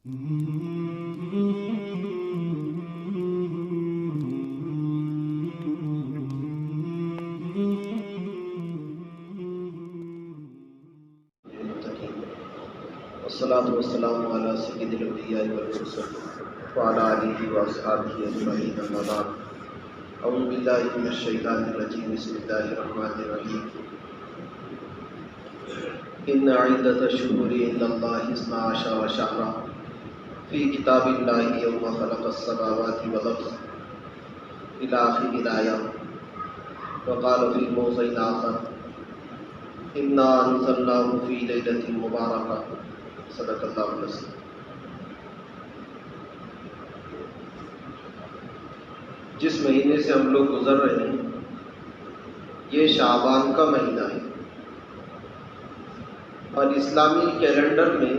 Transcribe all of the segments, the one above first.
والصلاة والسلام على سيد الأنبياء والمرسلين وعلى آله وأصحابه أجمعين أما بعد أعوذ بالله من الشيطان الرجيم بسم الله الرحمن الرحيم إن عدة الشهور عند الله 12 شهرا في كتاب الله يوم خلق السماوات والأرض إلى آخر الآية وقال في موضع آخر إنا أنزلناه في ليلة مباركة صدق اللہ العظیم۔ جس مہینے سے ہم لوگ گزر رہے ہیں یہ شعبان کا مہینہ ہے، اور اسلامی کیلنڈر میں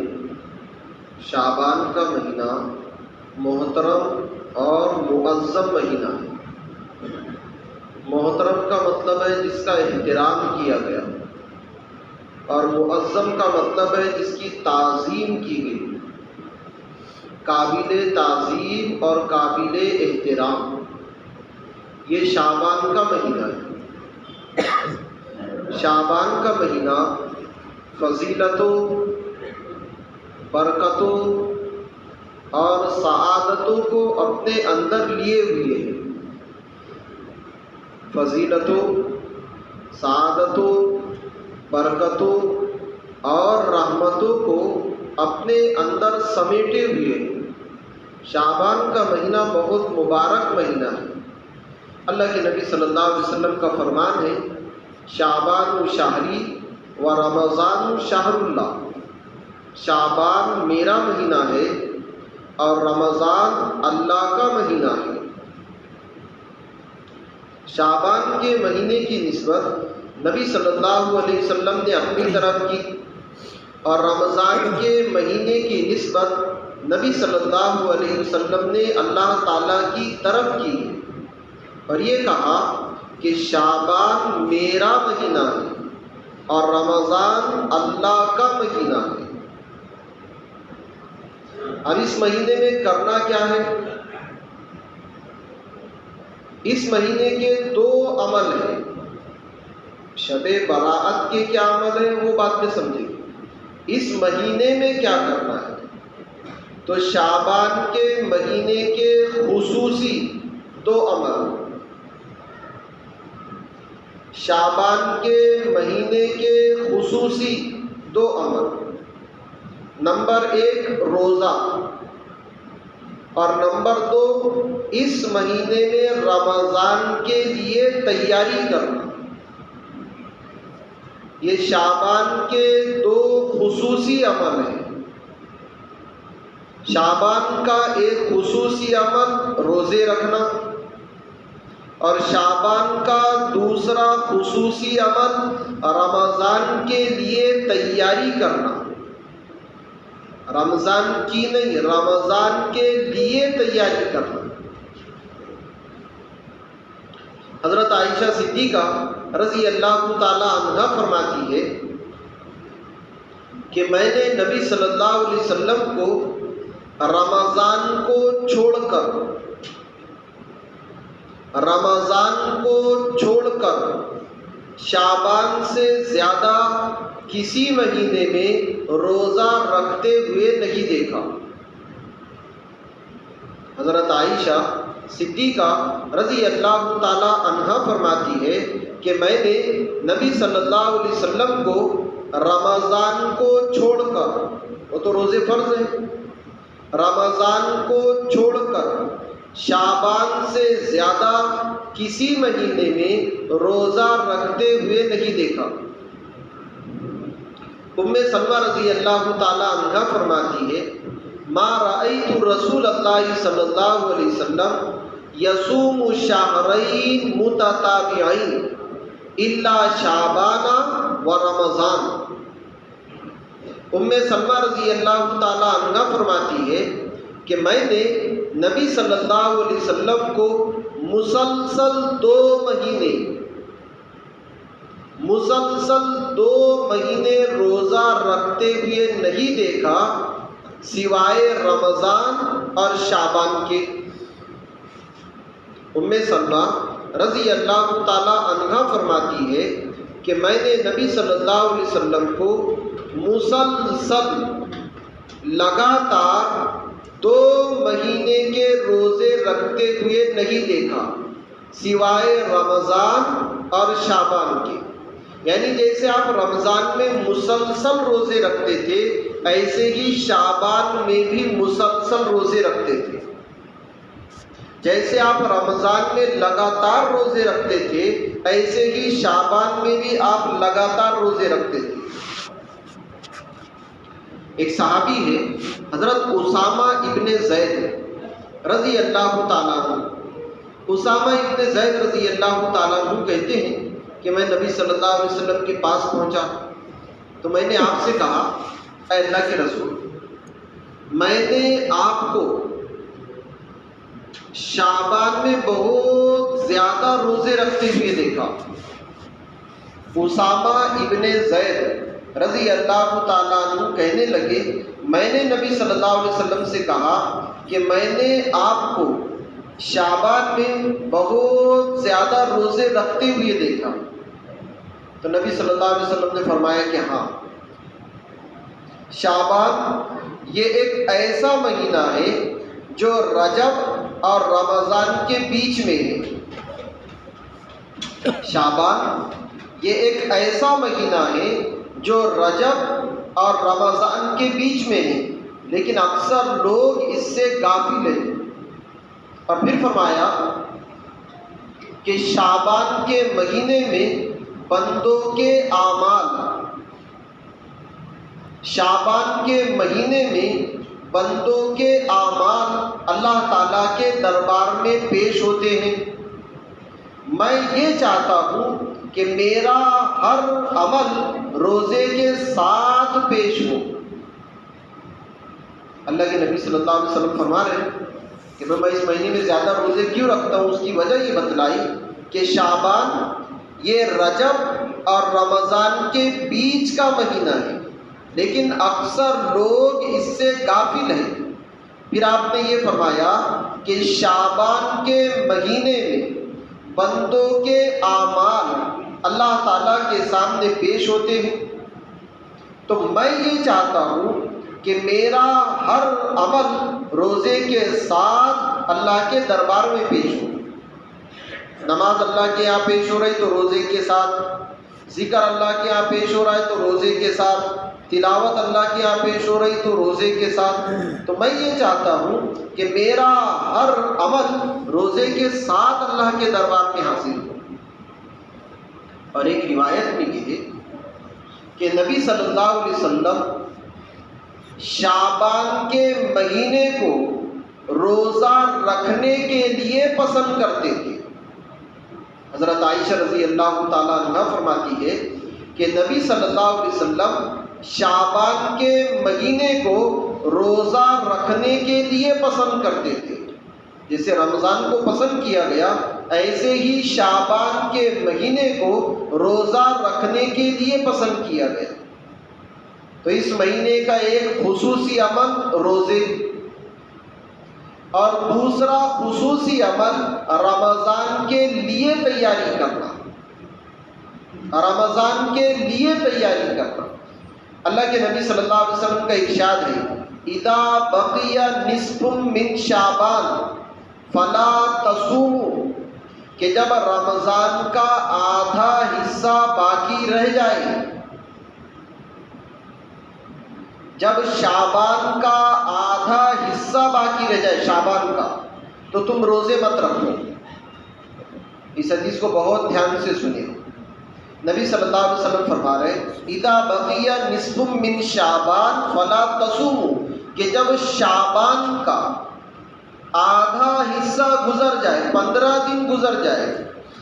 شعبان کا مہینہ محترم اور معظم مہینہ ہے۔ محترم کا مطلب ہے جس کا احترام کیا گیا، اور معظم کا مطلب ہے جس کی تعظیم کی گئی، قابل تعظیم اور قابل احترام۔ یہ شعبان کا مہینہ ہے۔ شعبان کا مہینہ فضیلتوں، برکتوں اور سعادتوں کو اپنے اندر لیے ہوئے ہے۔ فضیلتوں، سعادتوں، برکتوں اور رحمتوں کو اپنے اندر سمیٹے ہوئے۔ شعبان کا مہینہ بہت مبارک مہینہ ہے۔ اللہ کے نبی صلی اللہ علیہ وسلم کا فرمان ہے، شعبان شہری و رمضان شہر اللہ۔ شعبان میرا مہینہ ہے اور رمضان اللہ کا مہینہ ہے۔ شعبان کے مہینے کی نسبت نبی صلی اللہ علیہ وسلم نے اپنی طرف کی، اور رمضان کے مہینے کی نسبت نبی صلی اللہ علیہ وسلم نے اللہ تعالیٰ کی طرف کی، اور یہ کہا کہ شعبان میرا مہینہ ہے اور رمضان اللہ کا مہینہ ہے۔ اب اس مہینے میں کرنا کیا ہے؟ اس مہینے کے دو عمل ہیں۔ شب براءت کے کیا عمل ہے وہ بعد میں سمجھیں گے۔ اس مہینے میں کیا کرنا ہے؟ تو شعبان کے مہینے کے خصوصی دو عمل۔ شعبان کے مہینے کے خصوصی دو عمل، نمبر 1 روزہ، اور نمبر 2 اس مہینے میں رمضان کے لیے تیاری کرنا۔ یہ شعبان کے دو خصوصی عمل ہیں۔ شعبان کا ایک خصوصی عمل روزے رکھنا، اور شعبان کا دوسرا خصوصی عمل رمضان کے لیے تیاری کرنا۔ رمضان کی نہیں، رمضان کے لیے تیاری کرنا۔ حضرت عائشہ صدیقہ رضی اللہ تعالی عنہا فرماتی ہے کہ میں نے نبی صلی اللہ علیہ وسلم کو رمضان کو چھوڑ کر شعبان سے زیادہ کسی مہینے میں روزہ رکھتے ہوئے نہیں دیکھا۔ حضرت عائشہ صدیقہ رضی اللہ تعالی عنہا فرماتی ہے کہ میں نے نبی صلی اللہ علیہ وسلم کو رمضان کو چھوڑ کر، وہ تو روزے فرض ہیں، رمضان کو چھوڑ کر شعبان سے زیادہ کسی مہینے میں روزہ رکھتے ہوئے نہیں دیکھا۔ ام سلمہ رضی اللہ تعالی عنہا فرماتی ہے، ما رأیت رسول اللہ صلی اللہ علیہ وسلم یصوم شہرین متتابعین الا شعبان و رمضان۔ ام سلمہ رضی اللہ تعالی عنہا فرماتی ہے کہ میں نے نبی صلی اللہ علیہ وسلم کو مسلسل 2 مہینے روزہ رکھتے ہوئے نہیں دیکھا، سوائے رمضان اور شعبان کے۔ ام سلمہ رضی اللہ تعالی عنہا فرماتی ہے کہ میں نے نبی صلی اللہ علیہ وسلم کو مسلسل لگاتار 2 مہینے کے روزے رکھتے ہوئے نہیں دیکھا سوائے رمضان اور شعبان کے۔ یعنی جیسے آپ رمضان میں مسلسل روزے رکھتے تھے، ایسے ہی شعبان میں بھی مسلسل روزے رکھتے تھے۔ جیسے آپ رمضان میں لگاتار روزے رکھتے تھے، ایسے ہی شعبان میں بھی آپ لگاتار روزے رکھتے تھے۔ ایک صحابی ہے حضرت اسامہ ابن زید رضی اللہ تعالیٰ عنہ۔ اسامہ ابن زید رضی اللہ تعالیٰ عنہ کہتے ہیں کہ میں نبی صلی اللہ علیہ وسلم کے پاس پہنچا تو میں نے آپ سے کہا، اے اللہ کے رسول، میں نے آپ کو شعبان میں بہت زیادہ روزے رکھتے ہوئے دیکھا۔ اسامہ ابن زید رضی اللہ تعالیٰ عنہ کہنے لگے، میں نے نبی صلی اللہ علیہ وسلم سے کہا کہ میں نے آپ کو شعبان میں بہت زیادہ روزے رکھتے ہوئے دیکھا۔ تو نبی صلی اللہ علیہ وسلم نے فرمایا کہ ہاں، شعبان یہ ایک ایسا مہینہ ہے جو رجب اور رمضان کے بیچ میں ہے۔ شعبان یہ ایک ایسا مہینہ ہے جو رجب اور رمضان کے بیچ میں ہے، لیکن اکثر لوگ اس سے غافل ہیں۔ اور پھر فرمایا کہ شعبان کے مہینے میں بندوں کے اعمال، شعبان کے مہینے میں بندوں کے اعمال اللہ تعالیٰ کے دربار میں پیش ہوتے ہیں۔ میں یہ چاہتا ہوں کہ میرا ہر عمل روزے کے ساتھ پیش ہو۔ اللہ کے نبی صلی اللہ علیہ وسلم فرما رہے ہیں کہ میں اس مہینے میں زیادہ روزے کیوں رکھتا ہوں، اس کی وجہ یہ بتلائی کہ شعبان یہ رجب اور رمضان کے بیچ کا مہینہ ہے، لیکن اکثر لوگ اس سے غافل ہیں۔ پھر آپ نے یہ فرمایا کہ شعبان کے مہینے میں بندوں کے اعمال اللہ تعالیٰ کے سامنے پیش ہوتے ہیں، تو میں یہ چاہتا ہوں کہ میرا ہر عمل روزے کے ساتھ اللہ کے دربار میں پیش ہو۔ نماز اللہ کے یہاں پیش ہو رہی تو روزے کے ساتھ، ذکر اللہ کے یہاں پیش ہو رہا ہے تو روزے کے ساتھ، تلاوت اللہ کے یہاں پیش ہو رہی تو روزے کے ساتھ۔ تو میں یہ چاہتا ہوں کہ میرا ہر عمل روزے کے ساتھ اللہ کے دربار میں حاصل ہو۔ اور ایک روایت میں یہ ہے کہ نبی صلی اللہ علیہ وسلم شعبان کے مہینے کو روزہ رکھنے کے لیے پسند کرتے تھے۔ حضرت عائشہ رضی اللہ تعالیٰ عنہ فرماتی ہے کہ نبی صلی اللہ علیہ وسلم شعبان کے مہینے کو روزہ رکھنے کے لیے پسند کرتے تھے۔ جیسے رمضان کو پسند کیا گیا، ایسے ہی شعبان کے مہینے کو روزہ رکھنے کے لیے پسند کیا گیا۔ تو اس مہینے کا ایک خصوصی عمل روزے، اور دوسرا خصوصی عمل رمضان کے لیے تیاری کرنا، رمضان کے لیے تیاری کرنا۔ اللہ کے نبی صلی اللہ علیہ وسلم کا ارشاد ہے، اذا بقی نصف من شعبان فلا تصوموا، کہ جب رمضان کا آدھا حصہ باقی رہ جائے، جب شعبان کا آدھا حصہ باقی رہ جائے شعبان کا، تو تم روزے مت رکھو۔ اس حدیث کو بہت دھیان سے سنیں۔ نبی صلی اللہ علیہ وسلم فرما رہے ہیں، اذا بقی نصف من شعبان فلا تصوموا، کہ جب شعبان کا آدھا حصہ گزر جائے، 15 دن گزر جائے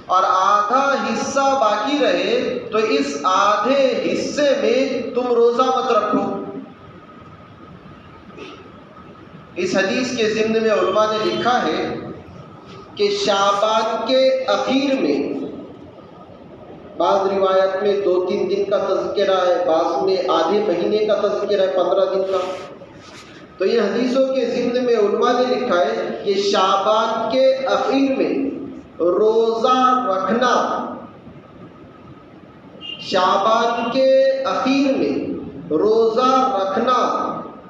اور آدھا حصہ باقی رہے، تو اس آدھے حصے میں تم روزہ مت رکھو۔ اس حدیث کے ضمن میں علماء نے لکھا ہے کہ شعبان کے اخیر میں بعض روایت میں 2-3 دن کا تذکرہ ہے، بعض میں آدھے مہینے کا تذکرہ ہے، 15 دن کا۔ تو ان حدیثوں کے ضمن میں علماء نے لکھا ہے کہ شعبان کے اخیر میں روزہ رکھنا، شعبان کے اخیر میں روزہ رکھنا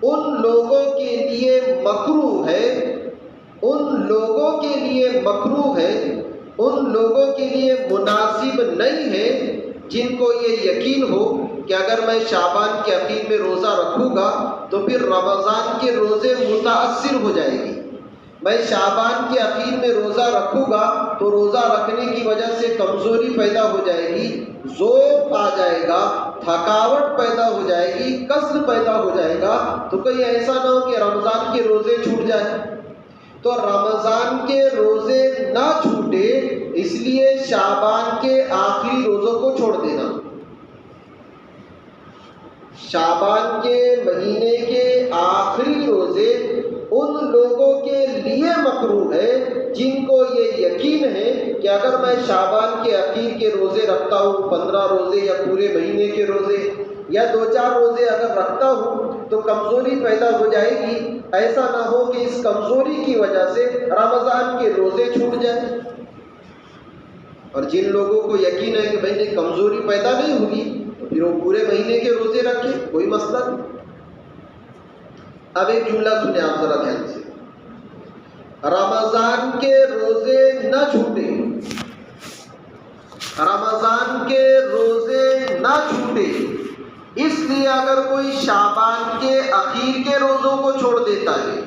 ان لوگوں کے لیے مکروہ ہے، ان لوگوں کے لیے مکروہ ہے، ان لوگوں کے لیے مناسب نہیں ہے جن کو یہ یقین ہو کہ اگر میں شعبان کے اخیر میں روزہ رکھوں گا تو پھر رمضان کے روزے متاثر ہو جائے گی، میں شعبان کے اخیر میں روزہ رکھوں گا تو روزہ رکھنے کی وجہ سے کمزوری پیدا ہو جائے گی، ذوق آ جائے گا، تھکاوٹ پیدا ہو جائے گی، کسل پیدا ہو جائے گا، تو کہیں ایسا نہ ہو کہ رمضان کے روزے چھوٹ جائیں۔ تو رمضان کے روزے نہ چھوٹے اس لیے شعبان کے آخری روزوں کو چھوڑ دینا، شعبان کے مہینے کے آخری روزے ان لوگوں کے لیے مکروہ ہے جن کو یہ یقین ہے کہ اگر میں شعبان کے اخیر کے روزے رکھتا ہوں، 15 روزے یا پورے مہینے کے روزے یا 2-4 روزے اگر رکھتا ہوں تو کمزوری پیدا ہو جائے گی، ایسا نہ ہو کہ اس کمزوری کی وجہ سے رمضان کے روزے چھوٹ جائیں۔ اور جن لوگوں کو یقین ہے کہ بھائی نہیں کمزوری پیدا نہیں ہوگی تو پھر وہ پورے مہینے کے روزے رکھیں، کوئی مسئلہ نہیں۔ اب ایک جملہ سنیں آپ ذرا دھیان سے، رمضان کے روزے نہ چھوٹے، رمضان کے روزے نہ چھوٹے اس لیے اگر کوئی شعبان کے اخیر کے روزوں کو چھوڑ دیتا ہے،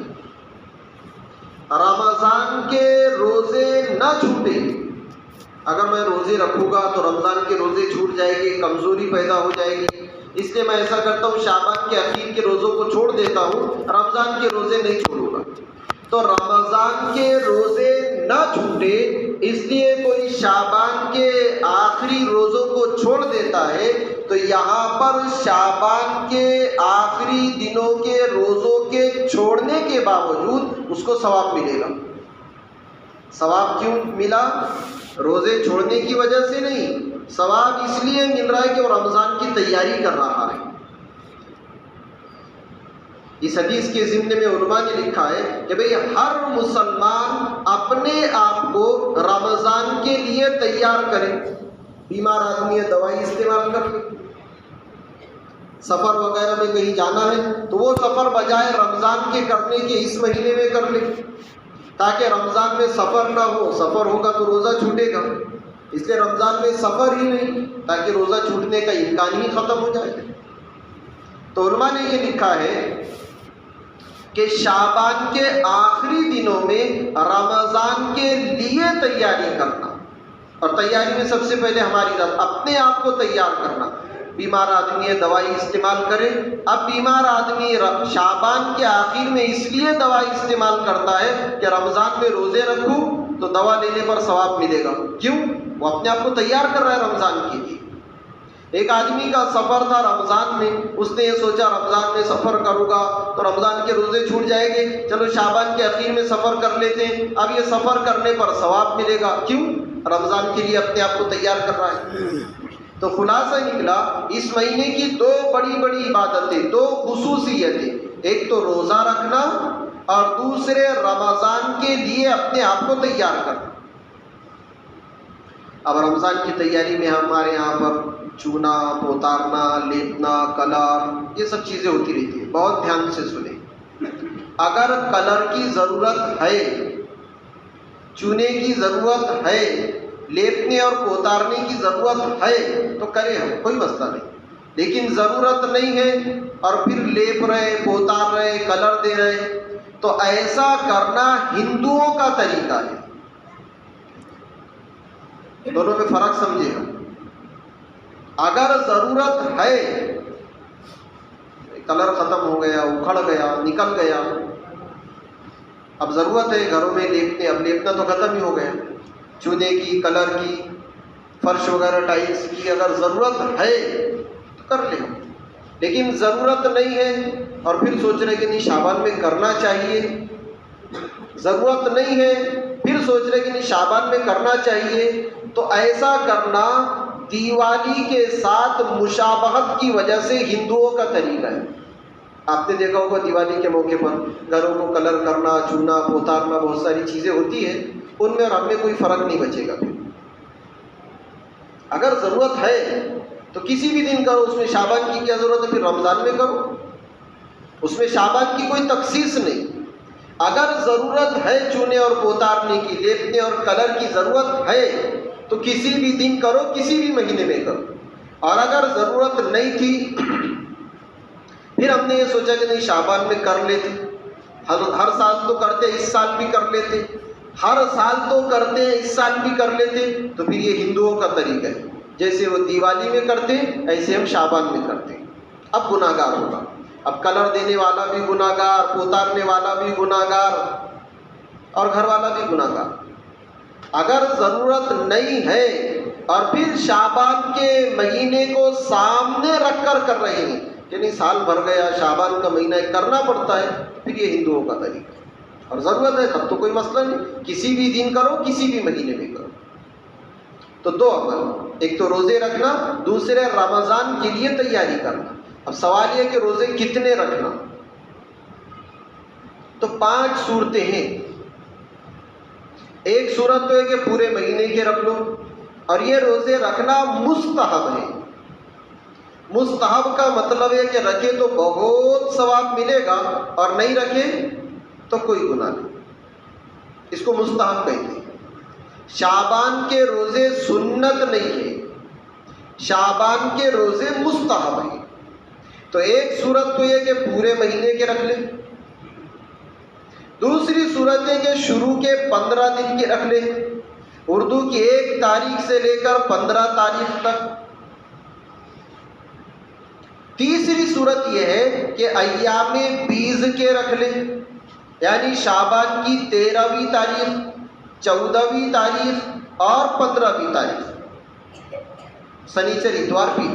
رمضان کے روزے نہ چھوٹے، اگر میں روزے رکھوں گا تو رمضان کے روزے چھوٹ جائیں گے، کمزوری پیدا ہو جائے گی، اس لیے میں ایسا کرتا ہوں شعبان کے اخیر کے روزوں کو چھوڑ دیتا ہوں، رمضان کے روزے نہیں چھوڑوں گا۔ تو رمضان کے روزے نہ چھوٹے اس لیے کوئی شعبان کے آخری روزوں کو چھوڑ دیتا ہے تو یہاں پر شعبان کے آخری دنوں کے روزوں کے چھوڑنے کے باوجود اس کو ثواب ملے گا۔ ثواب کیوں ملا؟ روزے چھوڑنے کی وجہ سے نہیں، ثواب اس لیے مل رہا ہے کہ وہ رمضان کی تیاری کر رہا ہے۔ اس حدیث کے ضمن میں علماء نے لکھا ہے کہ بھئی ہر مسلمان اپنے آپ کو رمضان کے لیے تیار کرے، بیمار آدمی ہے دوائی استعمال کر لے، سفر وغیرہ میں کہیں جانا ہے تو وہ سفر بجائے رمضان کے کرنے کے اس مہینے میں کر لے تاکہ رمضان میں سفر نہ ہو، سفر ہوگا تو روزہ چھوٹے گا، اس لیے رمضان میں سفر ہی نہیں تاکہ روزہ چھوٹنے کا امکان ہی ختم ہو جائے۔ تو علماء نے یہ لکھا ہے کہ شعبان کے آخری دنوں میں رمضان کے لیے تیاری کرنا، اور تیاری میں سب سے پہلے ہماری ذات اپنے آپ کو تیار کرنا۔ بیمار آدمی ہے دوائی استعمال کرے، اب بیمار آدمی شعبان کے آخر میں اس لیے دوائی استعمال کرتا ہے کہ رمضان میں روزے رکھوں تو دوا لینے پر ثواب ملے گا، کیوں؟ وہ اپنے آپ کو تیار کر رہا ہے رمضان کے لیے۔ ایک آدمی کا سفر تھا رمضان میں، اس نے یہ سوچا رمضان میں سفر کروں گا تو رمضان کے روزے چھوٹ جائیں گے، چلو شعبان کے اخیر میں سفر کر لیتے ہیں، اب یہ سفر کرنے پر ثواب ملے گا، کیوں؟ رمضان کے لیے اپنے آپ کو تیار کر رہا ہے۔ تو خلاصہ نکلا اس مہینے کی دو بڑی بڑی عبادتیں، دو خصوصیتیں، ایک تو روزہ رکھنا اور دوسرے رمضان کے لیے اپنے آپ کو تیار کرنا۔ اب رمضان کی تیاری میں ہمارے یہاں پر چونا، پوتارنا، لیپنا، کلر، یہ سب چیزیں ہوتی رہتی ہیں، بہت دھیان سے سنیں۔ اگر کلر کی ضرورت ہے، چونے کی ضرورت ہے، لیپنے اور پوتارنے کی ضرورت ہے تو کریں، ہم کوئی مسئلہ نہیں، لیکن ضرورت نہیں ہے اور پھر لیپ رہے، پوتار رہے، کلر دے رہے تو ایسا کرنا ہندوؤں کا طریقہ ہے۔ دونوں میں فرق سمجھے گا۔ اگر ضرورت ہے، کلر ختم ہو گیا، اکھڑ گیا، نکل گیا، اب ضرورت ہے گھروں میں لیپنے، اب لیپنا تو ختم ہی ہو گیا، چونے کی، کلر کی، فرش وغیرہ ٹائلس کی اگر ضرورت ہے تو کر لیں، لیکن ضرورت نہیں ہے اور پھر سوچ رہے کہ نہیں شعبان میں کرنا چاہیے، ضرورت نہیں ہے پھر سوچ رہے کہ نہیں شعبان میں کرنا چاہیے، تو ایسا کرنا دیوالی کے ساتھ مشابہت کی وجہ سے ہندوؤں کا طریقہ ہے۔ آپ نے دیکھا ہوگا دیوالی کے موقع پر گھروں کو کلر کرنا، چونا پوتارنا، بہت ساری چیزیں ہوتی ہیں، ان میں اور ہم میں کوئی فرق نہیں بچے گا۔ اگر ضرورت ہے تو کسی بھی دن کرو، اس میں شعبان کی کیا ضرورت ہے؟ پھر رمضان میں کرو، اس میں شعبان کی کوئی تخصیص نہیں۔ اگر ضرورت ہے چونے اور پوتارنے کی، لیپنے اور کلر کی ضرورت ہے تو کسی بھی دن کرو، کسی بھی مہینے میں کرو۔ اور اگر ضرورت نہیں تھی پھر ہم نے یہ سوچا کہ نہیں شعبان میں کر لیتے، ہر سال تو کرتے، اس سال بھی کر لیتے، ہر سال تو کرتے ہیں اس سال بھی کر لیتے، تو پھر یہ ہندوؤں کا طریقہ ہے، جیسے وہ دیوالی میں کرتے ایسے ہم شعبان میں کرتے۔ اب گناہ گار ہوگا، اب کلر دینے والا بھی گناہ گار، پوتارنے والا بھی گناہ گار، اور گھر والا بھی گناہ گار۔ اگر ضرورت نہیں ہے اور پھر شعبان کے مہینے کو سامنے رکھ کر رہے ہیں کہ نہیں سال بھر گیا، شعبان کا مہینہ کرنا پڑتا ہے، پھر یہ ہندوؤں کا طریقہ ہے۔ اور ضرورت ہے تب تو کوئی مسئلہ نہیں، کسی بھی دن کرو، کسی بھی مہینے میں کرو۔ تو دو عمل، ایک تو روزے رکھنا، دوسرے رمضان کے لیے تیاری کرنا۔ اب سوال یہ کہ روزے کتنے رکھنا؟ تو 5 صورتیں ہیں۔ ایک صورت تو ہے کہ پورے مہینے کے رکھ لو، اور یہ روزے رکھنا مستحب ہے۔ مستحب کا مطلب ہے کہ رکھے تو بہت ثواب ملے گا، اور نہیں رکھے تو کوئی گناہ نہیں، اس کو مستحب کہتے ہیں۔ شعبان کے روزے سنت نہیں ہے، شعبان کے روزے مستحب ہیں۔ تو ایک صورت تو یہ کہ پورے مہینے کے رکھ لیں، دوسری صورت ہے کہ شروع کے 15 دن کے رکھ لیں، اردو کی 1 تاریخ سے لے کر 15 تاریخ تک۔ تیسری صورت یہ ہے کہ ایام بیض کے رکھ لیں، یعنی شعبان کی 13ویں تاریخ، 14ویں تاریخ اور 15ویں تاریخ، سنیچر اتوار بھی،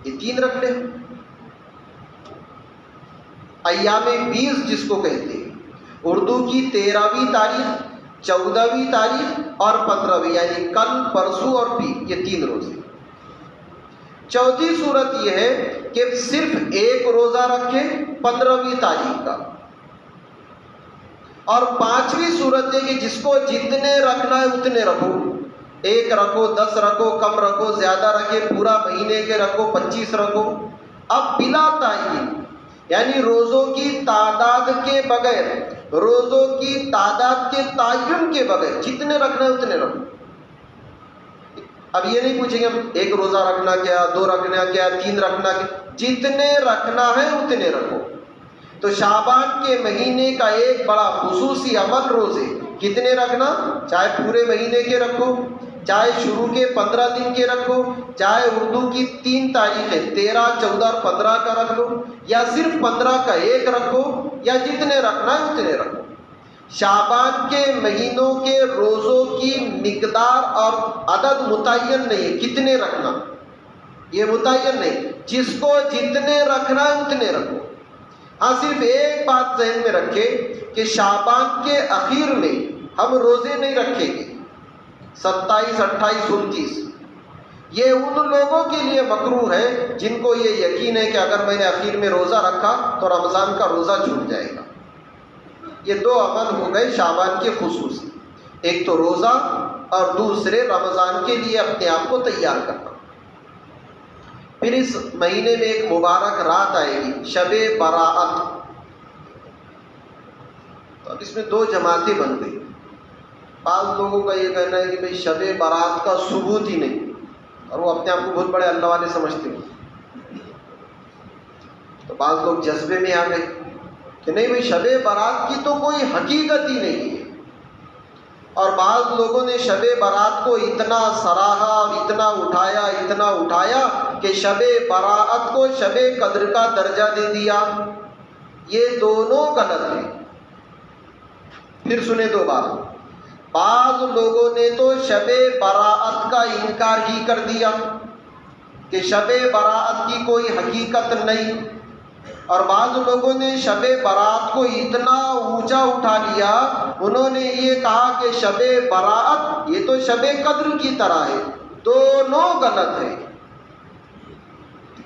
یہ 3 رکھ لیں۔ ایام بیض جس کو کہتے ہیں، اردو کی 13ویں تاریخ، 14ویں تاریخ اور 15ویں، یعنی کل، پرسوں اور پیر، یہ 3 روزے۔ چوتھی صورت یہ ہے کہ صرف ایک روزہ رکھے 15ویں تاریخ کا، اور 5ویں صورت ہے کہ جس کو جتنے رکھنا ہے اتنے رکھو، 1 رکھو، 10 رکھو، کم رکھو، زیادہ رکھے، پورا مہینے کے رکھو، 25 رکھو۔ اب بلا تعین، یعنی روزوں کی تعداد کے بغیر، روزوں کی تعداد کے تعین کے بغیر جتنے رکھنا ہے اتنے رکھو۔ اب یہ نہیں پوچھیں گے ہم 1 روزہ رکھنا کیا، 2 رکھنا کیا، 3 رکھنا کیا، جتنے رکھنا ہے اتنے رکھو۔ تو شعبان کے مہینے کا ایک بڑا خصوصی عمل روزے، کتنے رکھنا؟ چاہے پورے مہینے کے رکھو، چاہے شروع کے 15 دن کے رکھو، چاہے اردو کی 3 تاریخیں 13، 14 اور 15 کا رکھ لو، یا صرف 15 کا 1 رکھو، یا جتنے رکھنا ہے اتنے رکھو۔ شعبان کے مہینوں کے روزوں کی مقدار اور عدد متعین نہیں ہے، کتنے رکھنا یہ متعین نہیں، جس کو جتنے رکھنا ہے اتنے رکھو۔ ہاں صرف ایک بات ذہن میں رکھے کہ شعبان کے اخیر میں ہم روزے نہیں رکھیں گے، 27، 28، 29، یہ ان لوگوں کے لیے مکروہ ہے جن کو یہ یقین ہے کہ اگر میں نے اخیر میں روزہ رکھا تو رمضان کا روزہ چھوٹ جائے گا۔ یہ 2 عمل ہو گئے شعبان کے خصوصی، ایک تو روزہ اور دوسرے رمضان کے لیے اپنے آپ کو تیار کرنا۔ پھر اس مہینے میں ایک مبارک رات آئے گی، شب براءت۔ تو اب اس میں 2 جماعتیں بن گئی۔ بعض لوگوں کا یہ کہنا ہے کہ بھئی شب برات کا ثبوت ہی نہیں، اور وہ اپنے آپ کو بہت بڑے اللہ والے سمجھتے ہیں۔ تو بعض لوگ جذبے میں آ گئے کہ نہیں بھئی شب برات کی تو کوئی حقیقت ہی نہیں ہے، اور بعض لوگوں نے شب برات کو اتنا سراہا اور اتنا اٹھایا کہ شب براءت کو شب قدر کا درجہ دے دیا۔ یہ دونوں غلط ہیں۔ پھر سنیں 2 بات، بعض لوگوں نے تو شب براءت کا انکار ہی کر دیا کہ شب براءت کی کوئی حقیقت نہیں، اور بعض لوگوں نے شب برات کو اتنا اونچا اٹھا لیا، انہوں نے یہ کہا کہ شب براءت یہ تو شب قدر کی طرح ہے۔ دونوں غلط ہے،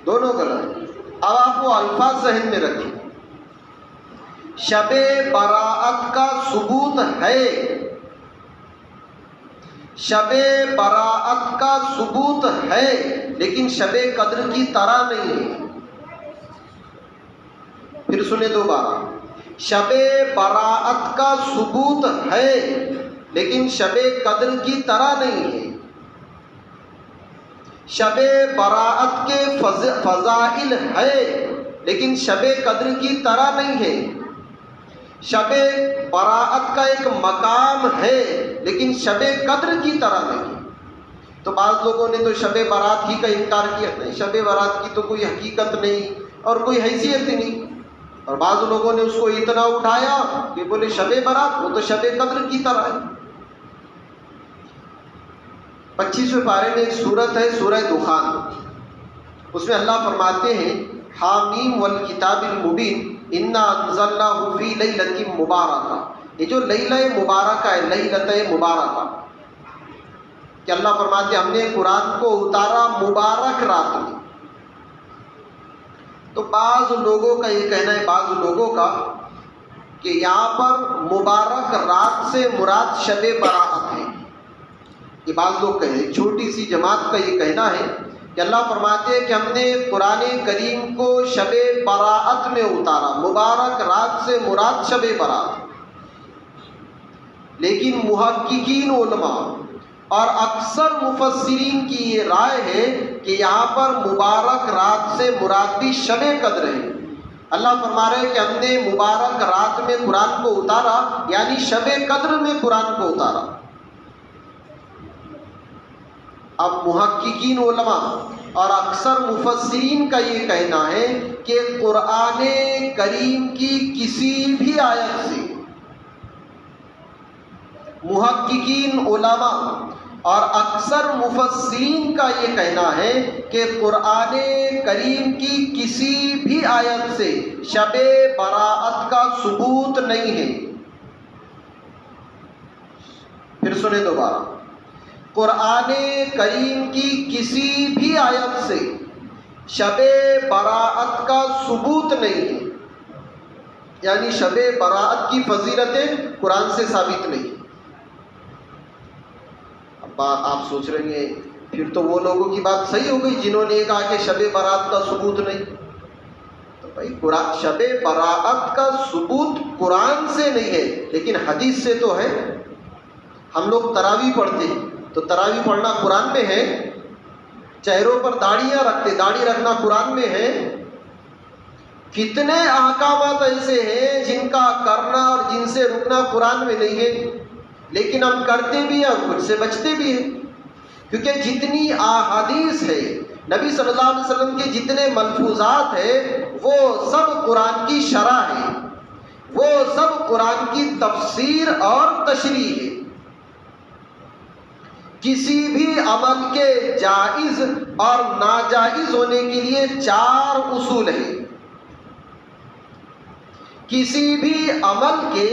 دونوں غلط ہے۔ اب آپ وہ الفاظ ذہن میں رکھیں، شب براءت کا ثبوت ہے، شب براءت کا ثبوت ہے، لیکن شب قدر کی طرح نہیں ہے۔ پھر سنیں دوبارہ، شب براءت کا ثبوت ہے لیکن شب قدر کی طرح نہیں ہے۔ شب براءت کے فضائل ہے لیکن شب قدر کی طرح نہیں ہے۔ شب براءت کا ایک مقام ہے لیکن شب قدر کی طرح نہیں ہے۔ تو بعض لوگوں نے تو شب برات ہی کا انکار کیا، نہیں شب برات کی تو کوئی حقیقت نہیں اور کوئی حیثیت ہی نہیں، اور بعض لوگوں نے اس کو اتنا اٹھایا کہ بولے شب برات وہ تو شب قدر کی طرح ہے۔ 25ویں پارے میں ایک سورت ہے سورہ دخان، اس میں اللہ فرماتے ہیں حامیم والکتاب المبین انا انزلناہ فی لیلۃ مبارکہ۔ یہ جو لیلہ مبارکہ ہے، لیلۃ مبارکہ، کہ اللہ فرماتے ہیں ہم نے قرآن کو اتارا مبارک رات میں۔ تو بعض لوگوں کا یہ کہنا ہے، بعض لوگوں کا، کہ یہاں پر مبارک رات سے مراد شب براءت ہے۔ یہ بعض لوگ کہیں، ایک چھوٹی سی جماعت کا یہ کہنا ہے کہ اللہ فرماتے ہیں کہ ہم نے قرآن کریم کو شب براءت میں اتارا، مبارک رات سے مراد شب براءت۔ لیکن محققین علماء اور اکثر مفسرین کی یہ رائے ہے کہ یہاں پر مبارک رات سے مراد بھی شب قدر ہے۔ اللہ فرما رہے ہیں کہ ہم نے مبارک رات میں قرآن کو اتارا، یعنی شب قدر میں قرآن کو اتارا۔ اب محققین علماء اور اکثر مفسرین کا یہ کہنا ہے کہ قرآن کریم کی کسی بھی آیت سے، محققین علماء اور اکثر مفسرین کا یہ کہنا ہے کہ قرآن کریم کی کسی بھی آیت سے شب براءت کا ثبوت نہیں ہے۔ پھر سنیں دوبارہ، قرآن کریم کی کسی بھی آیت سے شب براءت کا ثبوت نہیں ہے، یعنی شب براءت کی فضیلتیں قرآن سے ثابت نہیں۔ اب آپ سوچ رہے ہیں پھر تو وہ لوگوں کی بات صحیح ہو گئی جنہوں نے کہا کہ شب براءت کا ثبوت نہیں۔ تو بھائی شب براءت کا ثبوت قرآن سے نہیں ہے لیکن حدیث سے تو ہے۔ ہم لوگ تراویح پڑھتے ہیں تو تراویح پڑھنا قرآن میں ہے، چہروں پر داڑھیاں رکھتے، داڑھی رکھنا قرآن میں ہے۔ کتنے احکامات ایسے ہیں جن کا کرنا اور جن سے رکنا قرآن میں نہیں ہے، لیکن ہم کرتے بھی ہیں اور کچھ سے بچتے بھی ہیں، کیونکہ جتنی احادیث ہے، نبی صلی اللہ علیہ وسلم کے جتنے ملفوظات ہیں وہ سب قرآن کی شرح ہے، وہ سب قرآن کی تفسیر اور تشریح ہے۔ کسی بھی عمل کے جائز اور ناجائز ہونے کے لیے 4 اصول ہیں۔ کسی بھی عمل کے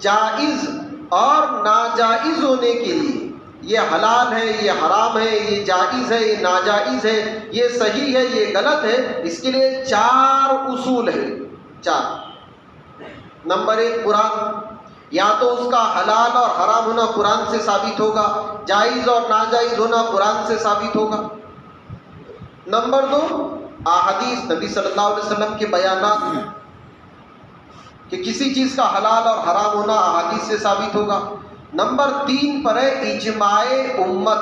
جائز اور ناجائز ہونے کے لیے، یہ حلال ہے، یہ حرام ہے، یہ جائز ہے، یہ ناجائز ہے، یہ صحیح ہے، یہ غلط ہے، اس کے لیے 4 اصول ہیں۔ 4 نمبر 1 قرآن، یا تو اس کا حلال اور حرام ہونا قرآن سے ثابت ہوگا، جائز اور ناجائز ہونا قرآن سے ثابت ہوگا۔ نمبر 2 احادیث، نبی صلی اللہ علیہ وسلم کے بیانات کہ کسی چیز کا حلال اور حرام ہونا احادیث سے ثابت ہوگا۔ نمبر 3 پر ہے اجماع امت۔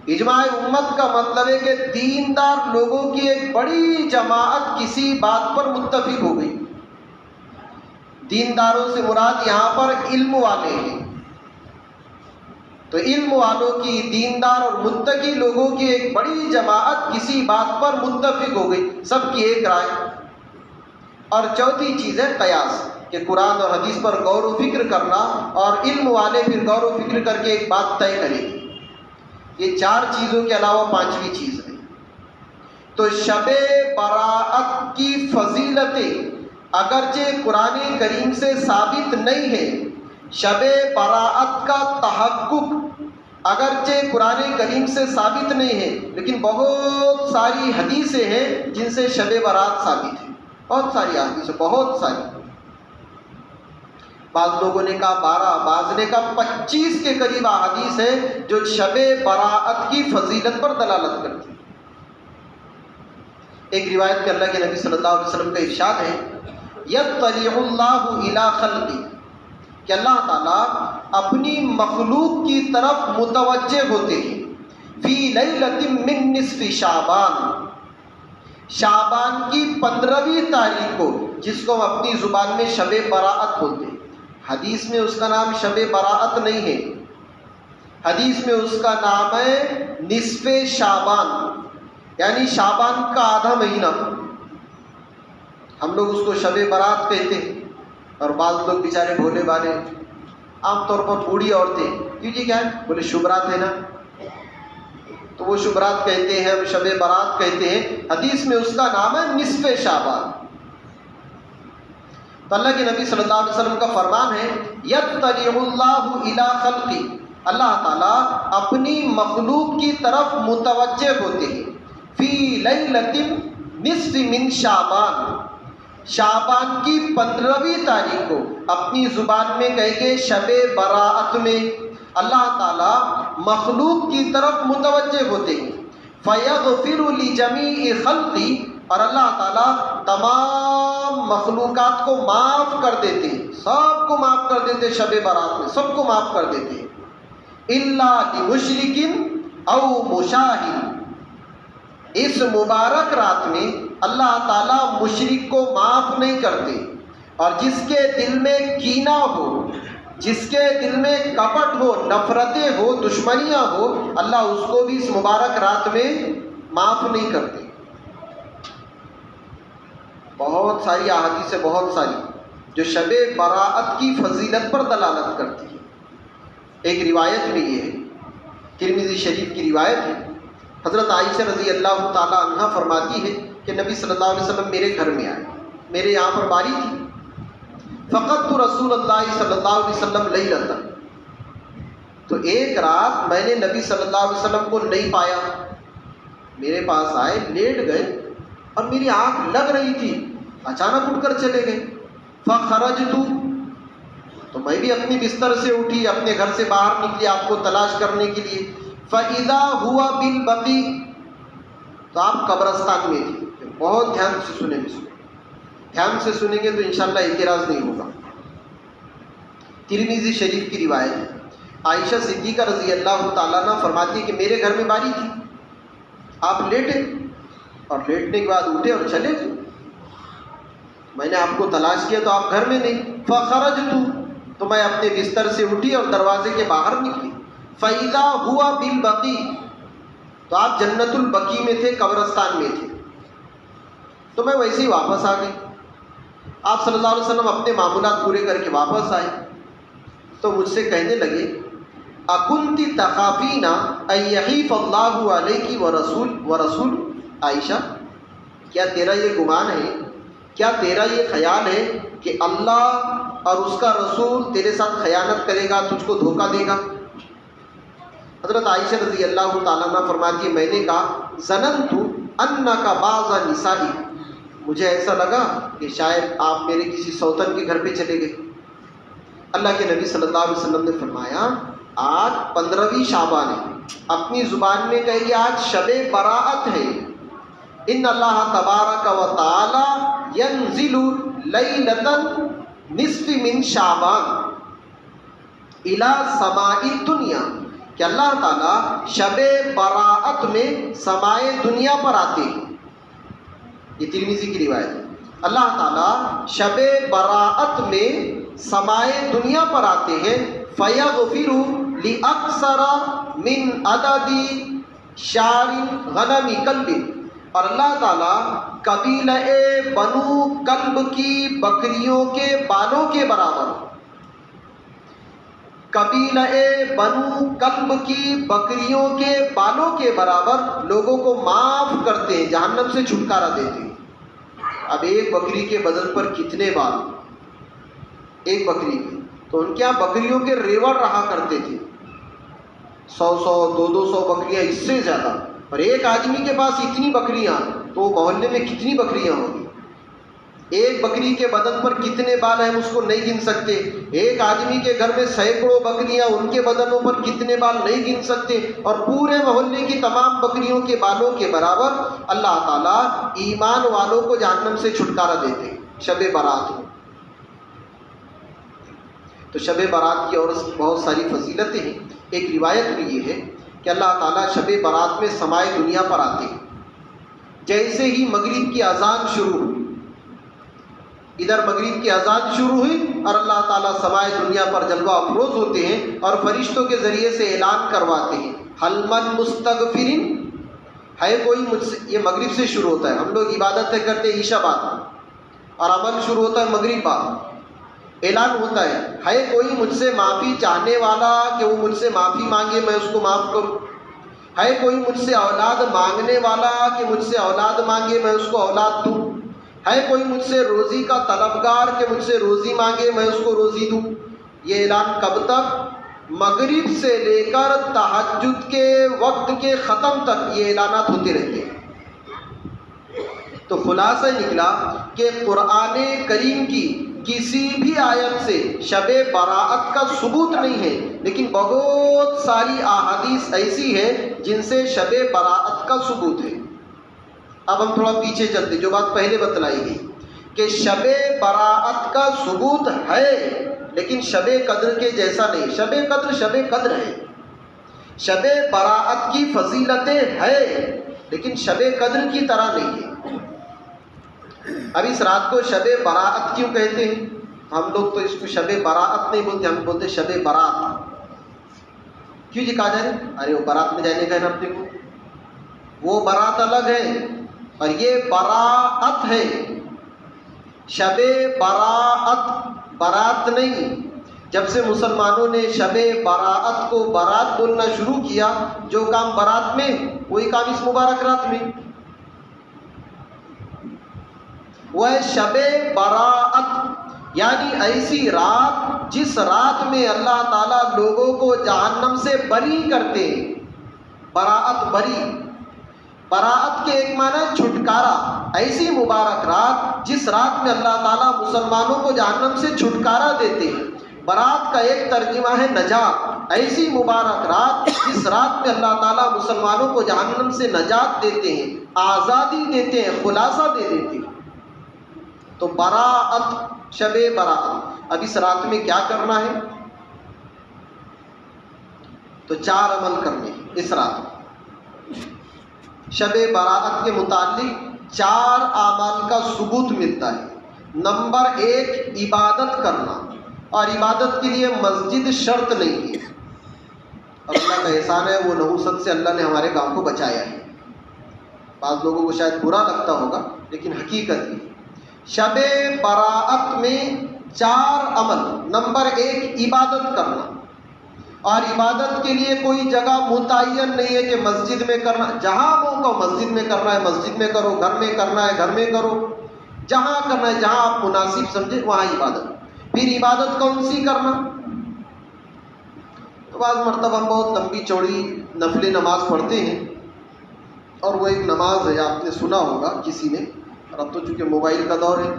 اجماع امت کا مطلب ہے کہ دیندار لوگوں کی ایک بڑی جماعت کسی بات پر متفق ہو گئی۔ دینداروں سے مراد یہاں پر علم والے ہیں، تو علم والوں کی، دیندار اور متقی لوگوں کی ایک بڑی جماعت کسی بات پر متفق ہو گئی، سب کی ایک رائے۔ اور چوتھی چیز ہے قیاس، کہ قرآن اور حدیث پر غور و فکر کرنا، اور علم والے پھر غور و فکر کر کے ایک بات طے کریں گے۔ یہ 4 چیزوں کے علاوہ 5ویں چیز ہے۔ تو شب براءت کی فضیلتیں اگرچہ قرآن کریم سے ثابت نہیں ہے، شب براءت کا تحقق اگرچہ قرآن کریم سے ثابت نہیں ہے، لیکن بہت ساری حدیثیں ہیں جن سے شب برات ثابت ہے، بہت ساری حدیثیں، بہت ساری۔ بعض لوگوں نے کہا 12، بعض نے کہا 25 کے قریب احادیث ہیں جو شب براءت کی فضیلت پر دلالت کرتی ہیں۔ ایک روایت میں اللہ کے نبی صلی اللہ علیہ وسلم کا ارشاد ہے، یطلع اللہ الی خلقی، کہ اللہ تعالیٰ اپنی مخلوق کی طرف متوجہ ہوتے ہیں، فی لیلۃ من نصف شعبان، شعبان کی 15ویں تاریخ کو، جس کو ہم اپنی زبان میں شب براءت بولتے ہیں۔ حدیث میں اس کا نام شب براءت نہیں ہے، حدیث میں اس کا نام ہے نصف شعبان، یعنی شعبان کا آدھا مہینہ۔ ہم لوگ اس کو شب برات کہتے ہیں، اور بعض لوگ بیچارے بھولے والے عام طور پر بوڑھی عورتیں، کیوں جی کیا ہے؟ بولے شبرات ہے نا، تو وہ شبرات کہتے ہیں، ہم شب برات کہتے ہیں، حدیث میں اس کا نام ہے نصف شعبان۔ تو اللہ کے نبی صلی اللہ علیہ وسلم کا فرمان ہے، یطلع اللہ الی خلقی، اللہ تعالیٰ اپنی مخلوق کی طرف متوجہ ہوتے ہیں، فی لیلۃ نصف من شعبان، شعبان کی 15ویں تاریخ کو، اپنی زبان میں کہیں گے شب براءت میں اللہ تعالیٰ مخلوق کی طرف متوجہ ہوتے ہیں، فیغفر لجمیع خلقی، اور اللہ تعالیٰ تمام مخلوقات کو معاف کر دیتے ہیں، سب کو معاف کر دیتے ہیں، شب برات میں سب کو معاف کر دیتے ہیں، الا لمشرک او مشاہد، اس مبارک رات میں اللہ تعالیٰ مشرک کو معاف نہیں کرتے، اور جس کے دل میں کینہ ہو، جس کے دل میں کپٹ ہو، نفرتیں ہو، دشمنیاں ہو، اللہ اس کو بھی اس مبارک رات میں معاف نہیں کرتے۔ بہت ساری احادیث ہیں، بہت ساری، جو شب براءت کی فضیلت پر دلالت کرتی ہے۔ ایک روایت میں یہ ہے، ترمذی شریف کی روایت ہے، حضرت عائشہ رضی اللہ تعالی عنہ فرماتی ہے کہ نبی صلی اللہ علیہ وسلم میرے گھر میں آئے، میرے یہاں پر باری تھی، فقدت رسول اللہ صلی اللہ علیہ وسلم لیلۃ، تو ایک رات میں نے نبی صلی اللہ علیہ وسلم کو نہیں پایا، میرے پاس آئے، لیٹ گئے، اور میری آنکھ لگ رہی تھی، اچانک اٹھ کر چلے گئے، فخرجت، تو میں بھی اپنی بستر سے اٹھی، اپنے گھر سے باہر نکلی آپ کو تلاش کرنے کے لیے، فَإِذَا هُوَ بِالْبَقِيعِ، تو آپ قبرستان میں تھے۔ بہت دھیان سے سنیں گے، دھیان سے سنیں گے تو انشاءاللہ اعتراض نہیں ہوگا۔ ترمذی شریف کی روایت ہے، عائشہ صدیقہ رضی اللہ تعالیٰ عنہ فرماتی ہے کہ میرے گھر میں باری تھی، آپ لیٹے، اور لیٹنے کے بعد اٹھے اور چلے گئے، میں نے آپ کو تلاش کیا تو آپ گھر میں نہیں، فخرجت، تو میں اپنے بستر سے اٹھی اور دروازے کے باہر نکلی، فَإِذَا هُوَ بِالْبَقِيعِ، تو آپ جنت البقیع میں تھے، قبرستان میں تھے، تو میں ویسے ہی واپس آ گئی۔ آپ صلی اللہ علیہ وسلم اپنے معمولات پورے کر کے واپس آئے، تو مجھ سے کہنے لگے، اَكُنْتِ تَخَافِينَ أَن يَحِيفَ اللَّهُ عَلَيْكِ وَرَسُولُهُ، عائشہ کیا تیرا یہ گمان ہے، کیا تیرا یہ خیال ہے کہ اللہ اور اس کا رسول تیرے ساتھ خیانت کرے گا، تجھ کو دھوکہ دے گا؟ حضرت عائشہ رضی اللہ تعالیٰ عنہ فرماتی ہے، میں نے کہا ظننت انک بعض نسائی، مجھے ایسا لگا کہ شاید آپ میرے کسی سوتن کے گھر پہ چلے گئے۔ اللہ کے نبی صلی اللہ علیہ وسلم نے فرمایا آج 15ویں شعبان ہے، اپنی زبان میں کہیے آج شب براءت ہے، ان اللہ تبارک و تعالی ینزل لیلۃ نصف من شعبان الی سماء الدنیا، کہ اللہ تعالیٰ شب براءت میں سمائے دنیا پر آتے ہیں، یہ ترمذی کی روایت ہے، اللہ تعالیٰ شب براءت میں سمائے دنیا پر آتے ہیں، فیغفر لاکثر من عدد شعر غنم کلب، اور اللہ تعالیٰ قبیلہ بنو کلب کی بکریوں کے بالوں کے برابر، قبیلہ بنو کلب کی بکریوں کے بالوں کے برابر لوگوں کو معاف کرتے ہیں، جہنم سے چھٹکارا دیتے ہیں۔ اب ایک بکری کے بدن پر کتنے بال، ایک بکری کے، تو ان کے یہاں بکریوں کے ریوڑ رہا کرتے تھے، 100 200 بکریاں، اس سے زیادہ. اور ایک آدمی کے پاس اتنی بکریاں تو وہ محلے میں کتنی بکریاں ہوں گی؟ ایک بکری کے بدن پر کتنے بال ہیں ہم اس کو نہیں گن سکتے. ایک آدمی کے گھر میں سینکڑوں بکریاں، ان کے بدنوں پر کتنے بال نہیں گن سکتے. اور پورے محلے کی تمام بکریوں کے بالوں کے برابر اللہ تعالیٰ ایمان والوں کو جہنم سے چھٹکارا دیتے ہیں شب برات میں. تو شب برات کی اور بہت ساری فضیلتیں ہیں. ایک روایت میں یہ ہے کہ اللہ تعالیٰ شب برات میں سمائے دنیا پر آتے ہیں. جیسے ہی مغرب کی اذان شروع ہوئی، ادھر مغرب کی اذان شروع ہوئی اور اللہ تعالیٰ سمائے دنیا پر جلوہ افروز ہوتے ہیں اور فرشتوں کے ذریعے سے اعلان کرواتے ہیں، حل من مستغفرین، ہے کوئی مجھ سے. یہ مغرب سے شروع ہوتا ہے. ہم لوگ عبادتیں کرتے ہیں عشاء بعد اور عمل شروع ہوتا ہے مغرب بعد. اعلان ہوتا ہے کوئی مجھ سے معافی چاہنے والا کہ وہ مجھ سے معافی مانگے میں اس کو معاف کروں. ہے کوئی مجھ سے اولاد مانگنے والا کہ مجھ سے اولاد مانگے میں اس کو اولاد دوں. ہے کوئی مجھ سے روزی کا طلبگار کہ مجھ سے روزی مانگے میں اس کو روزی دوں. یہ اعلان کب تک؟ مغرب سے لے کر تہجد کے وقت کے ختم تک یہ اعلانات ہوتے رہتے ہیں. تو خلاصہ نکلا کہ قرآن کریم کی کسی بھی آیت سے شب براءت کا ثبوت نہیں ہے، لیکن بہت ساری احادیث ایسی ہیں جن سے شب براءت کا ثبوت ہے. اب ہم تھوڑا پیچھے چلتے، جو بات پہلے بتلائی گئی کہ شب براءت کا ثبوت ہے لیکن شب قدر کے جیسا نہیں. شب قدر ہے. شب براءت کی فضیلتیں ہے لیکن شب قدر کی طرح نہیں ہے. اب اس رات کو شب براءت کیوں کہتے ہیں؟ ہم لوگ تو اس کو شب براءت نہیں بولتے، ہم بولتے شب برات. کیوں جی کہا جائے؟ ارے وہ برات میں جانے کا ہے نا اپنے کو. وہ برات الگ ہے اور یہ براءت ہے. شب براءت، برات نہیں. جب سے مسلمانوں نے شب براءت کو برات بولنا شروع کیا، جو کام برات میں وہی کام اس مبارک رات میں. وہ ہے شب براءت، یعنی ایسی رات جس رات میں اللہ تعالیٰ لوگوں کو جہنم سے بری کرتے ہیں. براءت، بری. براءت کے ایک معنی چھٹکارا. ایسی مبارک رات جس رات میں اللہ تعالیٰ مسلمانوں کو جہنم سے چھٹکارا دیتے ہیں. برات کا ایک ترجمہ ہے نجات. ایسی مبارک رات جس رات میں اللہ تعالیٰ مسلمانوں کو جہنم سے نجات دیتے ہیں، آزادی دیتے ہیں، خلاصہ دے دیتے ہیں. تو براءت، شب براءت. اب اس رات میں کیا کرنا ہے؟ تو 4 عمل کرنے ہیں اس رات میں. شب براءت کے متعلق 4 اعمال کا ثبوت ملتا ہے. نمبر 1 عبادت کرنا، اور عبادت کے لیے مسجد شرط نہیں ہے. اور اللہ کا احسان ہے وہ نحوست سے اللہ نے ہمارے گاؤں کو بچایا ہے. بعض لوگوں کو شاید برا لگتا ہوگا لیکن حقیقت یہ. شب براءت میں 4 عمل. نمبر 1 عبادت کرنا، اور عبادت کے لیے کوئی جگہ متعین نہیں ہے کہ مسجد میں کرنا. جہاں موقع مسجد میں کرنا ہے مسجد میں کرو، گھر میں کرنا ہے گھر میں کرو، جہاں کرنا ہے جہاں آپ مناسب سمجھے وہاں عبادت. پھر عبادت کون سی کرنا؟ تو بعض مرتبہ ہم بہت لمبی چوڑی نفل نماز پڑھتے ہیں، اور وہ ایک نماز ہے آپ نے سنا ہوگا کسی نے. اور اب تو چونکہ موبائل کا دور ہے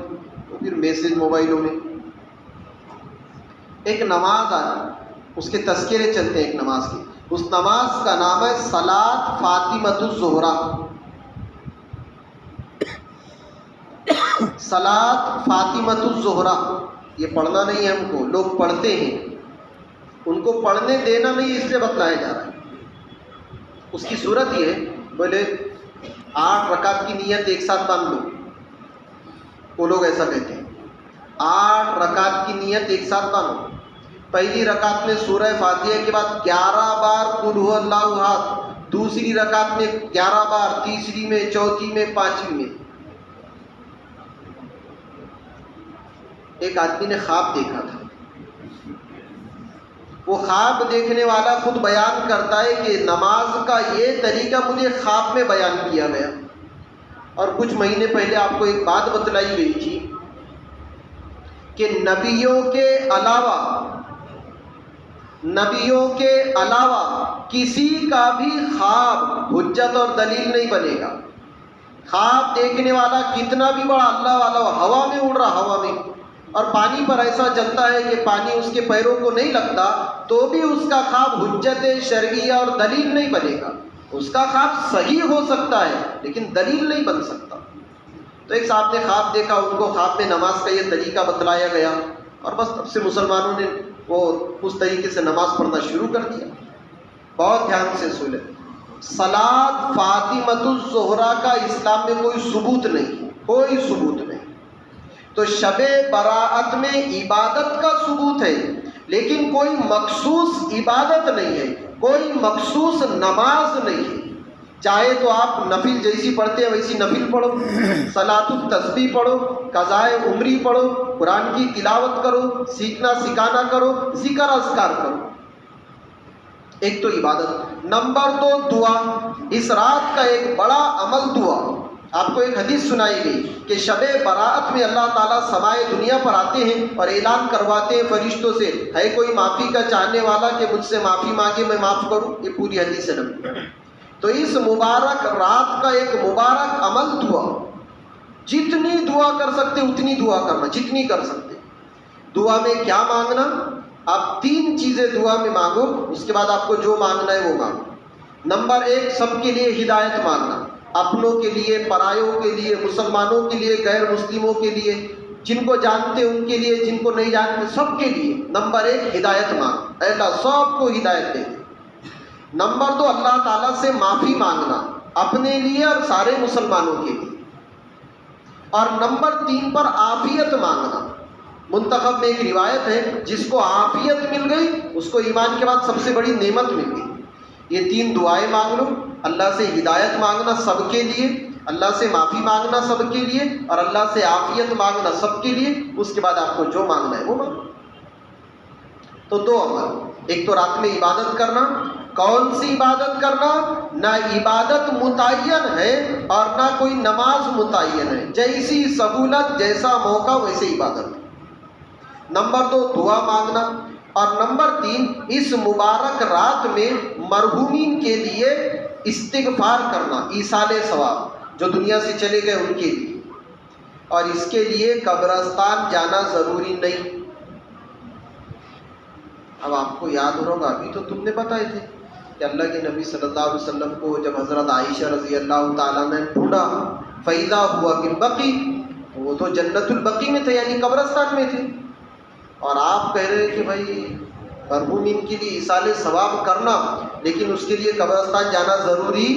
تو پھر میسیج موبائلوں میں ایک نماز آئی، اس کے تذکرے چلتے ہیں ایک نماز کے. اس نماز کا نام ہے صلاۃ فاطمۃ الزہرا. صلاۃ فاطمۃ الزہرا. یہ پڑھنا نہیں ہے ہم کو، لوگ پڑھتے ہیں، ان کو پڑھنے دینا نہیں، اس لیے بتلایا جا رہا ہے. اس کی صورت یہ ہے، بولے 8 رکعت کی نیت ایک ساتھ باندھ لو. وہ لوگ ایسا کہتے ہیں 8 رکعت کی نیت ایک ساتھ باندھو. پہلی رکعت میں سورہ فاتحہ کے بعد 11 بار قل هو اللہ احد، دوسری رکعت میں 11 بار، تیسری میں، چوتھی میں، پانچویں میں. ایک آدمی نے خواب دیکھا تھا. وہ خواب دیکھنے والا خود بیان کرتا ہے کہ نماز کا یہ طریقہ مجھے خواب میں بیان کیا گیا. اور کچھ مہینے پہلے آپ کو ایک بات بتلائی گئی تھی کہ نبیوں کے علاوہ نبیوں کے علاوہ کسی کا بھی خواب حجت اور دلیل نہیں بنے گا۔ خواب دیکھنے والا کتنا بھی بڑا اللہ والا ہو، ہوا میں اڑ رہا، ہوا میں، اور پانی پر ایسا چلتا ہے کہ پانی اس کے پیروں کو نہیں لگتا، تو بھی اس کا خواب حجت شرعیہ اور دلیل نہیں بنے گا۔ اس کا خواب صحیح ہو سکتا ہے لیکن دلیل نہیں بن سکتا۔ تو ایک صاحب نے خواب دیکھا، ان کو خواب میں نماز کا یہ طریقہ بتلایا گیا، اور بس تب سے مسلمانوں نے وہ اس طریقے سے نماز پڑھنا شروع کر دیا۔ بہت دھیان سے سنیں، صلاۃ فاطمۃ الزہرا کا اسلام میں کوئی ثبوت نہیں، کوئی ثبوت نہیں۔ تو شب براءت میں عبادت کا ثبوت ہے لیکن کوئی مخصوص عبادت نہیں ہے، کوئی مخصوص نماز نہیں ہے۔ چاہے تو آپ نفل جیسی پڑھتے ہیں ویسی نفل پڑھو، صلاۃ التسبیح پڑھو، قضائے عمری پڑھو، قرآن کی تلاوت کرو، سیکھنا سکھانا کرو، ذکر اذکار کرو۔ ایک تو عبادت۔ نمبر 2 دعا۔ اس رات کا ایک بڑا عمل دعا۔ آپ کو ایک حدیث سنائی گئی کہ شب براءت میں اللہ تعالیٰ سمائے دنیا پر آتے ہیں اور اعلان کرواتے ہیں فرشتوں سے، ہے کوئی معافی کا چاہنے والا کہ مجھ سے معافی مانگے میں معاف کروں؟ یہ پوری حدیث ہے نبی۔ تو اس مبارک رات کا ایک مبارک عمل دعا، جتنی دعا کر سکتے اتنی دعا کرنا، جتنی کر سکتے۔ دعا میں کیا مانگنا؟ آپ 3 چیزیں دعا میں مانگو، اس کے بعد آپ کو جو مانگنا ہے وہ مانگو۔ نمبر 1 سب کے لیے ہدایت مانگنا، اپنوں کے لیے، پرایوں کے لیے، مسلمانوں کے لیے، غیر مسلموں کے لیے، جن کو جانتے ان کے لیے، جن کو نہیں جانتے سب کے لیے۔ نمبر 1 ہدایت مانگ، اے اللہ سب کو ہدایت دے دے۔ نمبر 2 اللہ تعالیٰ سے معافی مانگنا، اپنے لیے اور سارے مسلمانوں کے لیے۔ اور نمبر 3 پر عافیت مانگنا۔ منتخب میں ایک روایت ہے جس کو عافیت مل گئی اس کو ایمان کے بعد سب سے بڑی نعمت مل گئی۔ یہ 3 دعائیں مانگ لو، اللہ سے ہدایت مانگنا سب کے لیے، اللہ سے معافی مانگنا سب کے لیے، اور اللہ سے عافیت مانگنا سب کے لیے۔ اس کے بعد آپ کو جو مانگنا ہے وہ مانگو۔ تو 2 عمل، ایک تو رات میں عبادت کرنا۔ کون سی عبادت کرنا؟ نہ عبادت متعین ہے اور نہ کوئی نماز متعین ہے، جیسی سہولت جیسا موقع ویسے عبادت۔ نمبر 2 دعا مانگنا، اور نمبر 3 اس مبارک رات میں مرحومین کے لیے استغفار کرنا، ایصال ثواب، جو دنیا سے چلے گئے ان کے لیے۔ اور اس کے لیے قبرستان جانا ضروری نہیں۔ اب آپ کو یاد ہوگا، ابھی تو تم نے بتائے تھے کہ اللہ کے نبی صلی اللہ علیہ وسلم کو جب حضرت عائشہ رضی اللہ تعالیٰ نے ڈھونڈا فَإِذَا هُوَ بِالْبَقِيعِ، وہ تو جنت البقیع میں تھے، یعنی قبرستان میں تھے، اور آپ کہہ رہے کہ بھائی مرحومین کے لیے ایصال ثواب کرنا لیکن اس کے لیے قبرستان جانا ضروری۔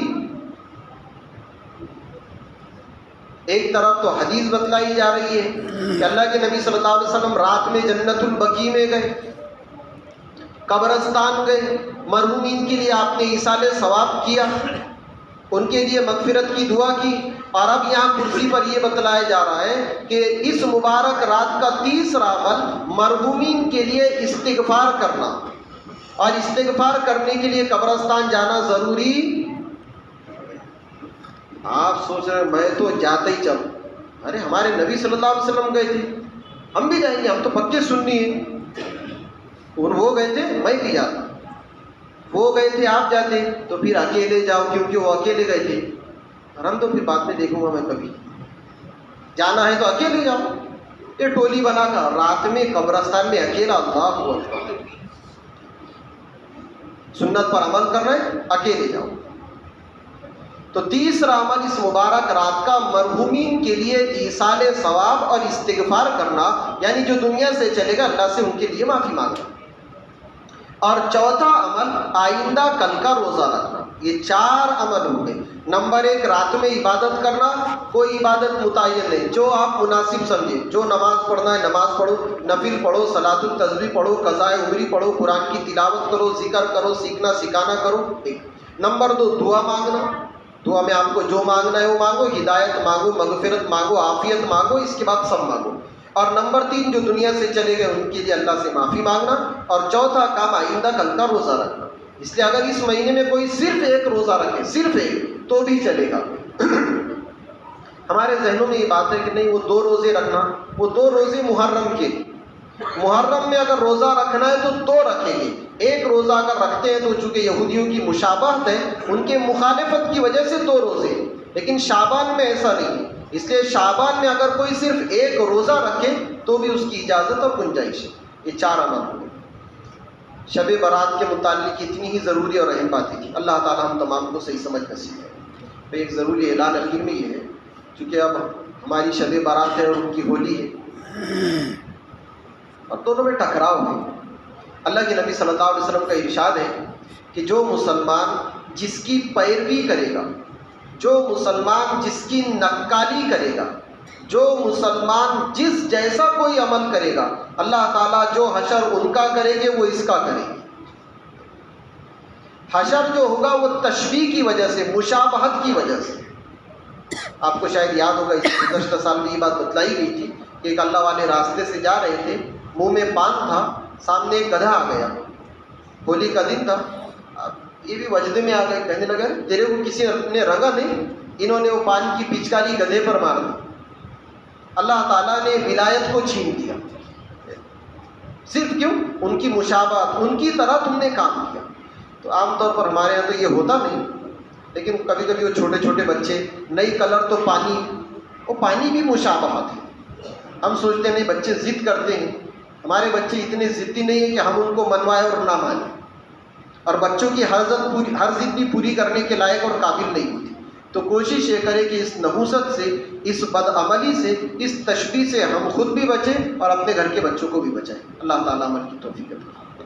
ایک طرف تو حدیث بتلائی جا رہی ہے کہ اللہ کے نبی صلی اللہ علیہ وسلم رات میں جنت البقیع میں گئے، قبرستان گئے، مرحومین کے لیے آپ نے ایصال ثواب کیا، ان کے لیے مغفرت کی دعا کی، اور اب یہاں کرسی پر یہ بتلایا جا رہا ہے کہ اس مبارک رات کا تیسرا عمل مرحومین کے لیے استغفار کرنا، اور استغفار کرنے کے لیے قبرستان جانا ضروری۔ آپ سوچ رہے ہیں میں تو جاتا ہی چلوں، ارے ہمارے نبی صلی اللہ علیہ وسلم گئے تھے، ہم بھی جائیں گے، ہم تو پکے سنی ہیں۔ وہ گئے تھے میں بھی جاتا، وہ گئے تھے آپ جاتے، تو پھر اکیلے جاؤ کیونکہ وہ اکیلے گئے تھے، اور ہم تو پھر بعد میں دیکھوں گا میں کبھی، جانا ہے تو اکیلے جاؤ۔ یہ ٹولی بنا کر رات میں قبرستان میں اکیلا، اللہ اکبر، سنت پر عمل کر رہے اکیلے جاؤ۔ تو تیسرا عمل اس مبارک رات کا مرحومین کے لیے ایصال ثواب اور استغفار کرنا، یعنی جو دنیا سے چلے گا اللہ سے ان کے لیے معافی مانگنا۔ اور چوتھا عمل آئندہ کل کا روزہ رکھنا۔ یہ 4 عمل ہو گئے۔ نمبر 1 رات میں عبادت کرنا، کوئی عبادت متعین نہیں، جو آپ مناسب سمجھے، جو نماز پڑھنا ہے نماز پڑھو، نفل پڑھو، صلاۃ التسبیح پڑھو، قضائے عمری پڑھو، قرآن کی تلاوت کرو، ذکر کرو، سیکھنا سکھانا کرو۔ نمبر 2 دعا مانگنا، دعا میں آپ کو جو مانگنا ہے وہ مانگو، ہدایت مانگو، مغفرت مانگو، عافیت مانگو، اس کے بعد سب مانگو۔ اور نمبر 3 جو دنیا سے چلے گئے ان کے لیے اللہ سے معافی مانگنا۔ اور چوتھا کام آئندہ کل کا روزہ رکھنا۔ اس لیے اگر اس مہینے میں کوئی صرف 1 روزہ رکھے، صرف 1 تو بھی چلے گا۔ ہمارے ذہنوں میں یہ بات ہے کہ نہیں وہ 2 روزے رکھنا، وہ 2 روزے محرم کے، محرم میں اگر روزہ رکھنا ہے تو دو رکھیں گے. ایک روزہ اگر رکھتے ہیں تو چونکہ یہودیوں کی مشابہت ہے، ان کے مخالفت کی وجہ سے دو روزے، لیکن شعبان میں ایسا نہیں ہے. اس لیے شعبان میں اگر کوئی صرف ایک روزہ رکھے تو بھی اس کی اجازت اور گنجائش ہے. یہ 4 عمل ہوئے. شب برات کے متعلق اتنی ہی ضروری اور اہم باتیں تھیں. اللہ تعالی ہم تمام کو صحیح سمجھ نصیب کرے. ایک ضروری اعلان اخیر میں یہ ہے، چونکہ اب ہماری شب برات ہے اور ان کی ہولی ہے اور دونوں میں ٹکراؤ ہے. اللہ کے نبی صلی اللہ علیہ وسلم کا ارشاد ہے کہ جو مسلمان جس کی پیروی کرے گا، جو مسلمان جس کی نقالی کرے گا، جو مسلمان جس جیسا کوئی عمل کرے گا، اللہ تعالیٰ جو حشر ان کا کرے گے وہ اس کا کرے گے. حشر جو ہوگا وہ تشبیہ کی وجہ سے، مشابہت کی وجہ سے. آپ کو شاید یاد ہوگا اس گزشتہ سال میں یہ بات بتلائی گئی تھی کہ ایک اللہ والے راستے سے جا رہے تھے، منہ میں پان تھا، سامنے ایک گدھا آ گیا. ہولی کا دن تھا. یہ بھی وجدے میں آ گئے، کہنے لگے تیرے کو کسی نے رنگا نہیں. انہوں نے وہ پان کی پچکاری گدھے پر مار دی. اللہ تعالیٰ نے ولایت کو چھین دیا. صرف کیوں؟ ان کی مشابہت، ان کی طرح تم نے کام کیا. تو عام طور پر ہمارے یہاں تو یہ ہوتا نہیں، لیکن کبھی کبھی وہ چھوٹے چھوٹے بچے نئی کلر تو پانی، وہ پانی بھی مشابہت ہے. ہم سوچتے ہیں نہیں بچے ضد کرتے ہیں. ہمارے بچے اتنے ضدی نہیں ہیں کہ ہم ان کو منوائیں اور نہ مانیں. اور بچوں کی ہر ضد بھی پوری کرنے کے لائق اور قابل نہیں ہوتی. تو کوشش یہ کرے کہ اس نحوست سے، اس بدعملی سے، اس تشبیہ سے ہم خود بھی بچیں اور اپنے گھر کے بچوں کو بھی بچائیں. اللہ تعالیٰ عمل کی توفیق عطا فرمائے.